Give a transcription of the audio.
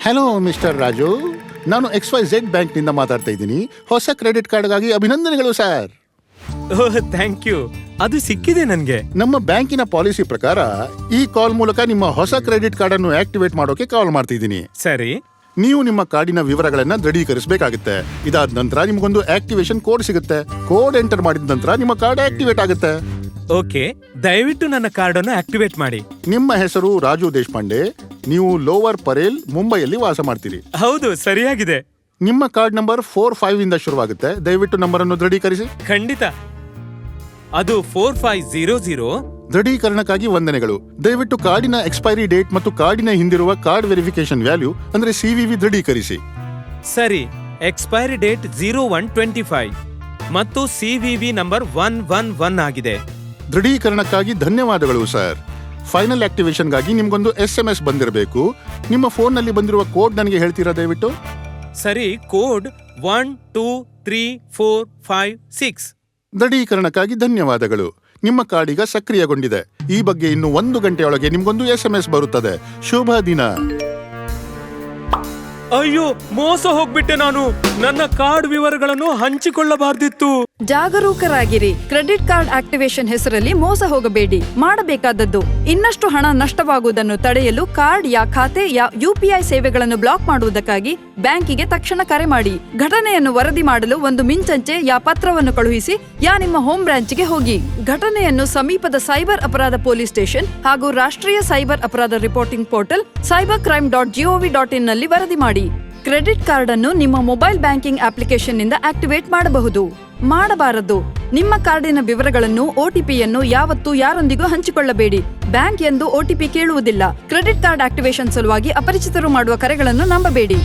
Hello mister Raju, ನಾನು XYZ ಬ್ಯಾಂಕ್ನಿಂದ ಮಾತಾಡ್ತಾ ಇದ್ದೀನಿ. ಹೊಸ ಕ್ರೆಡಿಟ್ ಕಾರ್ಡ್ಗಾಗಿ ಅಭಿನಂದನೆಗಳು ಸರ್. Oh, thank you. ಅದು ಸಿಕ್ಕಿದೆ ನನ್ಗೆ. ನಮ್ಮ ಬ್ಯಾಂಕಿನ ಪಾಲಿಸಿ ಪ್ರಕಾರ ಈ ಕಾಲ್ ಮೂಲಕ ನಿಮ್ಮ ಹೊಸ ಕ್ರೆಡಿಟ್ ಕಾರ್ಡ್ ಅನ್ನು ಆಕ್ಟಿವೇಟ್ ಮಾಡೋಕೆ ಕಾಲ್ ಮಾಡ್ತಿದ್ದೀನಿ. ಸರಿ, ನೀವು ನಿಮ್ಮ ಕಾರ್ಡಿನ ವಿವರಗಳನ್ನ ದೃಢೀಕರಿಸಬೇಕಾಗುತ್ತೆ. ಇದಾದ ನಂತರ ನಿಮಗೊಂದು ಆಕ್ಟಿವೇಶನ್ ಕೋಡ್ ಸಿಗುತ್ತೆ. ಕೋಡ್ ಎಂಟರ್ ಮಾಡಿದ ನಂತರ ನಿಮ್ಮ ಕಾರ್ಡ್ ಆಕ್ಟಿವೇಟ್ ಆಗುತ್ತೆ. ಓಕೆ, ದಯವಿಟ್ಟು ನನ್ನ ಕಾರ್ಡ್ ಅನ್ನು ಆಕ್ಟಿವೇಟ್ ಮಾಡಿ. ನಿಮ್ಮ ಹೆಸರು ರಾಜು ದೇಶಪಾಂಡೆ. ನೀವು ಲೋವರ್ ಪರೇಲ್, ಮುಂಬೈಯಲ್ಲಿ ವಾಸ ಮಾಡ್ತೀರಿ. ಹೌದು, ಸರಿಯಾಗಿದೆ. ನಿಮ್ಮ ಕಾರ್ಡ್ ನಂಬರ್ 45 ಇಂದ ಶುರುವಾಗುತ್ತೆ. ದಯವಿಟ್ಟು ನಂಬರ್ ಅನ್ನು ದೃಢೀಕರಿಸಿ. ಖಂಡಿತ. ಅದು 4500. ದೃಢೀಕರಣಕ್ಕಾಗಿ ವಂದನೆಗಳು. ದಯವಿಟ್ಟು ಕಾರ್ಡಿನ ಎಕ್ಸ್ಪೈರಿ ಡೇಟ್ ಮತ್ತು ಕಾರ್ಡಿನ ಹಿಂದಿರುವ ಕಾರ್ಡ್ ವೆರಿಫಿಕೇಶನ್ ವ್ಯಾಲ್ಯೂ ಅಂದ್ರೆ CVV ದೃಢೀಕರಿಸಿ. ಸರಿ, ಎಕ್ಸ್ಪೈರಿ ಡೇಟ್ 01/25 ಮತ್ತು CVV ನಂಬರ್ 111 ಆಗಿದೆ. ದೃಢೀಕರಣಕ್ಕಾಗಿ ಧನ್ಯವಾದಗಳು ಸರ್. ಫೈನಲ್ ಆಕ್ಟಿವೇಶನ್ಗಾಗಿ ನಿಮ್ಗೊಂದು SMS ಬಂದಿರಬೇಕು. ನಿಮ್ಮ ಫೋನ್ನಲ್ಲಿ ಬಂದಿರುವ ಕೋಡ್ ನನಗೆ ಹೇಳ್ತೀರಾ ದಯವಿಟ್ಟು? ಸರಿ, ಕೋಡ್ 123456. ದೃಢೀಕರಣಕ್ಕಾಗಿ ಧನ್ಯವಾದಗಳು. ನಿಮ್ಮ ಕಾರ್ಡ್ ಈಗ ಸಕ್ರಿಯಗೊಂಡಿದೆ. ಈ ಬಗ್ಗೆ ಇನ್ನು 1 ಗಂಟೆಯೊಳಗೆ ನಿಮ್ಗೊಂದು SMS ಬರುತ್ತದೆ. ಶುಭ ದಿನ. ಅಯ್ಯೋ, ಮೋಸ ಹೋಗ್ಬಿಟ್ಟೆ ನಾನು. ನನ್ನ ಕಾರ್ಡ್ ವಿವರಗಳನ್ನು ಹಂಚಿಕೊಳ್ಳಬಾರ್ದಿತ್ತು. ಜಾಗರೂಕರಾಗಿರಿ. ಕ್ರೆಡಿಟ್ ಕಾರ್ಡ್ ಆಕ್ಟಿವೇಶನ್ ಹೆಸರಲ್ಲಿ ಮೋಸ ಹೋಗಬೇಡಿ. ಮಾಡಬೇಕಾದದ್ದು ಇನ್ನಷ್ಟು ಹಣ ನಷ್ಟವಾಗುವುದನ್ನು ತಡೆಯಲು ಕಾರ್ಡ್ ಯಾ ಖಾತೆ ಯಾ UPI ಸೇವೆಗಳನ್ನು ಬ್ಲಾಕ್ ಮಾಡುವುದಕ್ಕಾಗಿ ಬ್ಯಾಂಕಿಗೆ ತಕ್ಷಣ ಕರೆ ಮಾಡಿ. ಘಟನೆಯನ್ನು ವರದಿ ಮಾಡಲು ಒಂದು ಮಿಂಚಂಚೆ ಯಾ ಪತ್ರವನ್ನು ಕಳುಹಿಸಿ ಯಾ ನಿಮ್ಮ ಹೋಮ್ ಬ್ರಾಂಚ್ಗೆ ಹೋಗಿ. ಘಟನೆಯನ್ನು ಸಮೀಪದ ಸೈಬರ್ ಅಪರಾಧ ಪೊಲೀಸ್ ಸ್ಟೇಷನ್ ಹಾಗೂ ರಾಷ್ಟ್ರೀಯ ಸೈಬರ್ ಅಪರಾಧ ರಿಪೋರ್ಟಿಂಗ್ ಪೋರ್ಟಲ್ cybercrime.gov.in ನಲ್ಲಿ ವರದಿ ಮಾಡಿ. ಕ್ರೆಡಿಟ್ ಕಾರ್ಡ್ ಅನ್ನು ನಿಮ್ಮ ಮೊಬೈಲ್ ಬ್ಯಾಂಕಿಂಗ್ ಅಪ್ಲಿಕೇಶನ್ ನಿಂದ ಆಕ್ಟಿವೇಟ್ ಮಾಡಬಹುದು. ಮಾಡಬಾರದು. ನಿಮ್ಮ ಕಾರ್ಡಿನ ವಿವರಗಳನ್ನು OTPಯನ್ನು ಯಾವತ್ತೂ ಯಾರೊಂದಿಗೂ ಹಂಚಿಕೊಳ್ಳಬೇಡಿ. ಬ್ಯಾಂಕ್ ಎಂದು OTP ಕೇಳುವುದಿಲ್ಲ. ಕ್ರೆಡಿಟ್ ಕಾರ್ಡ್ ಆಕ್ಟಿವೇಶನ್ ಸಲುವಾಗಿ ಅಪರಿಚಿತರು ಮಾಡುವ ಕರೆಗಳನ್ನು ನಂಬಬೇಡಿ.